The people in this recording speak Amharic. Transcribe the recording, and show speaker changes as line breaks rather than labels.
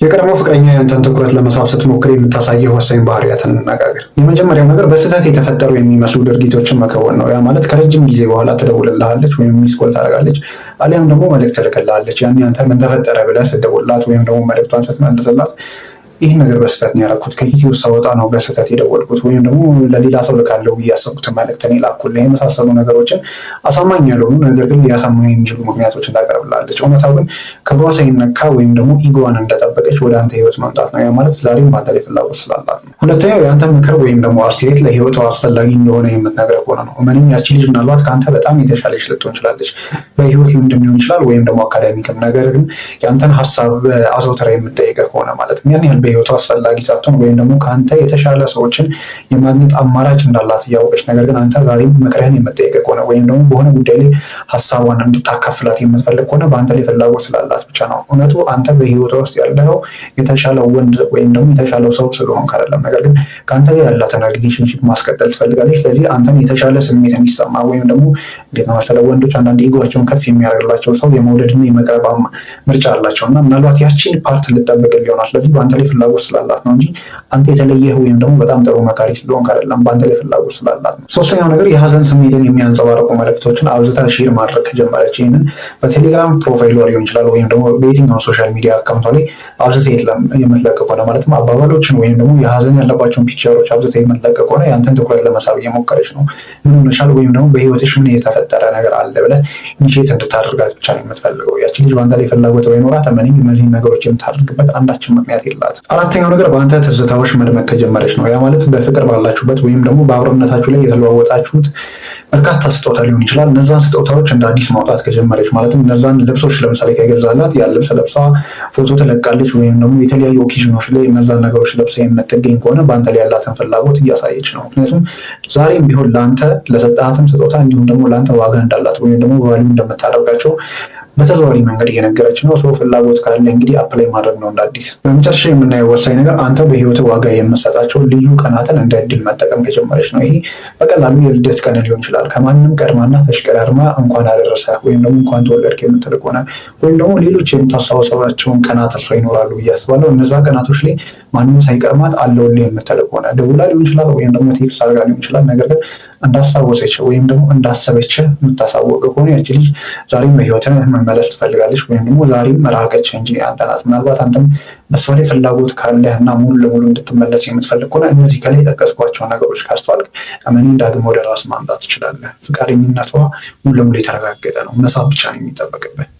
የቀድሞ ፍቅረኛ ያንተን ትኩረት ለመሳብ ስትሞክር የምታሳየው ወሳኝ ባህሪያትን እንነጋገር። የመጀመሪያው ነገር በስህተት የተፈጠሩ የሚመስሉ ድርጊቶችን መከወን ነው። ያ ማለት ከረጅም ጊዜ በኋላ ትደውልልሃለች ወይም ሚስኮል ታደርጋለች፣ አሊያም ደግሞ መልእክት ትልክልሃለች። ያን አንተ ምን ተፈጠረ ብለህ ስትደውልላት ወይም ደግሞ መልእክቷን ስትመልስላት ይህን ነገር በስህተት ነው ያደረኩት፣ ከጊዜ ውስጥ ሳወጣ ነው በስህተት የደወልኩት፣ ወይም ደግሞ ለሌላ ሰው ልካለው ብዬ ያሰብኩትን መልእክት እኔ ላኩልህ፣ የመሳሰሉ ነገሮችን አሳማኝ ያልሆኑ ነገር ግን ሊያሳምኑ የሚችሉ ምክንያቶችን ታቀርብላለች። እውነታው ግን ክብሯ ሳይነካ ወይም ደግሞ ኢጎዋን እንደጠበቀች ወደ አንተ ህይወት መምጣት ነው። ያ ማለት ዛሬም በአንተ ላይ ፍላጎት ስላላት ነው። ሁለተኛው የአንተ ምክር ወይም ደግሞ አስተያየት ለህይወቷ አስፈላጊ እንደሆነ የምትነግረህ ከሆነ ነው። እመነኝ፣ ያቺ ልጅ ምናልባት ከአንተ በጣም የተሻለች ልትሆን ትችላለች፣ በህይወት ልምድ ሊሆን ይችላል ወይም ደግሞ አካዳሚክም። ነገር ግን የአንተን ሀሳብ አዘውትራ የምትጠይቀህ ከሆነ ማለት ያን ያህል በህይወቱ አስፈላጊ ሳትሆን ወይም ደግሞ ከአንተ የተሻለ ሰዎችን የማግኘት አማራጭ እንዳላት እያወቀች ነገር ግን አንተ ዛሬም ምክርህን የምትጠይቅ ከሆነ ወይም ደግሞ በሆነ ጉዳይ ላይ ሀሳቧን እንድታካፍላት የምትፈልግ ከሆነ በአንተ ላይ ፍላጎት ስላላት ብቻ ነው። እውነቱ አንተ በህይወቷ ውስጥ ያለው የተሻለው ወንድ ወይም ደግሞ የተሻለው ሰው ስለሆንክ አይደለም። ነገር ግን ከአንተ ጋር ያላትን ሪሌሽንሽፕ ማስቀጠል ትፈልጋለች። ስለዚህ አንተን የተሻለ ስሜት እንዲሰማ ወይም ደግሞ እንዴት ነው መሰለህ፣ ወንዶች አንዳንድ ኢጎቸውን ከፍ የሚያደርግላቸው ሰው የመውደድና የመቅረብ ምርጫ አላቸው እና ምናልባት ያቺን ፓርት ልጠብቅ ሊሆናል። ስለዚህ በአንተ ላይ ፍላጎት ስላላት ነው እንጂ አንተ የተለየህ ወይም ደግሞ በጣም ጥሩ መካሪ ስለሆንክ አይደለም፣ በአንተ ላይ ፍላጎት ስላላት ነው። ሶስተኛው ነገር የሀዘን ስሜትን የሚያንጸባርቁ መልእክቶችን አብዝታ ሼር ማድረግ ከጀመረች፣ ይህንን በቴሌግራም ፕሮፋይሏ ሊሆን ይችላል ወይም ደግሞ በየትኛው ሶሻል ሚዲያ አካውንቷ ላይ አብዝታ የምትለቅ ከሆነ ማለትም አባባሎችን ወይም ደግሞ የሀዘን ያለባቸውን ፒክቸሮች አብዝታ የምትለቅ ከሆነ ያንተን ትኩረት ለመሳብ እየሞከረች ነው። ምን ሆነሻል ወይም ደግሞ በህይወትሽ ምን የተፈጠረ ነገር አለ ብለህ ኢኒሼት እንድታደርጋት ብቻ ነው የምትፈልገው። ያቺ ልጅ በአንተ ላይ ፍላጎት ባይኖራት እመነኝ እነዚህን ነገሮች የምታደርግበት አንዳችን ምክንያት የላትም። አራተኛው ነገር በአንተ ትዝታዎች መድመቅ ከጀመረች ነው። ያ ማለት በፍቅር ባላችሁበት ወይም ደግሞ በአብሮነታችሁ ላይ የተለዋወጣችሁት በርካታ ስጦታ ሊሆን ይችላል። እነዛን ስጦታዎች እንደ አዲስ ማውጣት ከጀመረች ማለትም እነዛን ልብሶች ለምሳሌ ከገዛላት ያን ልብስ ለብሳ ፎቶ ትለቃለች ወይም ደግሞ የተለያዩ ኦኬዥኖች ላይ እነዛን ነገሮች ለብሳ የምትገኝ ከሆነ በአንተ ላይ ያላትን ፍላጎት እያሳየች ነው። ምክንያቱም ዛሬም ቢሆን ለአንተ ለሰጣትም ስጦታ እንዲሁም ደግሞ ለአንተ ዋጋ እንዳላት ወይም ደግሞ ቫልዩ እንደምታደርጋቸው በተዘዋዋሪ መንገድ እየነገረች ነው። ሰው ፍላጎት ካለ እንግዲህ አፕላይ ማድረግ ነው እንደ አዲስ። በመጨረሻ የምናየው ወሳኝ ነገር አንተ በህይወት ዋጋ የምትሰጣቸው ልዩ ቀናትን እንደ እድል መጠቀም ከጀመረች ነው። ይሄ በቀላሉ የልደት ቀን ሊሆን ይችላል። ከማንም ቀድማና ተሽቀዳድማ እንኳን አደረሰ ወይም ደግሞ እንኳን ተወለድክ የምትል ከሆነ ወይም ደግሞ ሌሎች የምታስታውሳቸውን ቀናት እሷ ይኖራሉ ብዬ አስባለሁ። እነዛ ቀናቶች ላይ ማንም ሳይቀድማት አለውልህ የምትል ከሆነ ደውላ ሊሆን ይችላል ወይም ደግሞ ቴክስት አድርጋ ሊሆን ይችላል። ነገር ግን እንዳስታወሰች ወይም ደግሞ እንዳሰበች የምታሳወቅ ከሆነ ያቺ ልጅ ዛሬም በህይወትን መመለስ ትፈልጋለች ወይም ደግሞ ዛሬም መራቀች እንጂ አንተ ናት። ምናልባት አንተም በሷ ላይ ፍላጎት ካለህ እና ሙሉ ለሙሉ እንድትመለስ የምትፈልግ ከሆነ እነዚህ ከላይ የጠቀስኳቸው ነገሮች ካስተዋልክ እመኔ ዳግም ወደ ራስ ማምጣት ትችላለህ። ፍቃደኝነቷ ሙሉ ለሙሉ የተረጋገጠ ነው። መሳብ ብቻ ነው የሚጠበቅበት።